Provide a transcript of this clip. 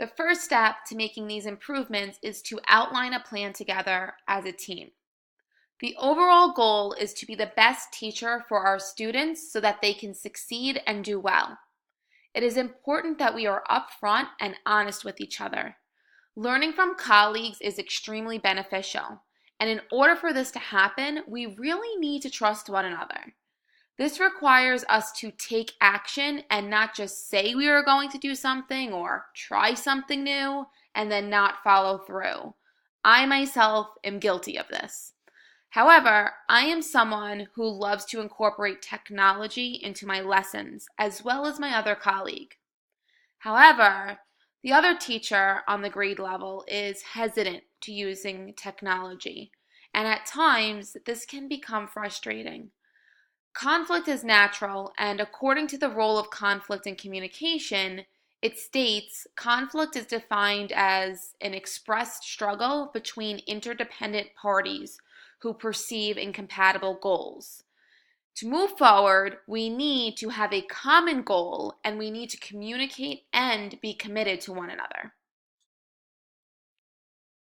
The first step to making these improvements is to outline a plan together as a team. The overall goal is to be the best teacher for our students so that they can succeed and do well. It is important that we are upfront and honest with each other. Learning from colleagues is extremely beneficial, and in order for this to happen, we really need to trust one another. This requires us to take action and not just say we are going to do something or try something new and then not follow through. I myself am guilty of this. However, I am someone who loves to incorporate technology into my lessons as well as my other colleague. However, the other teacher on the grade level is hesitant to using technology, and at times this can become frustrating. Conflict is natural, and according to the role of conflict in communication, it states conflict is defined as an expressed struggle between interdependent parties who perceive incompatible goals. To move forward, we need to have a common goal and we need to communicate and be committed to one another.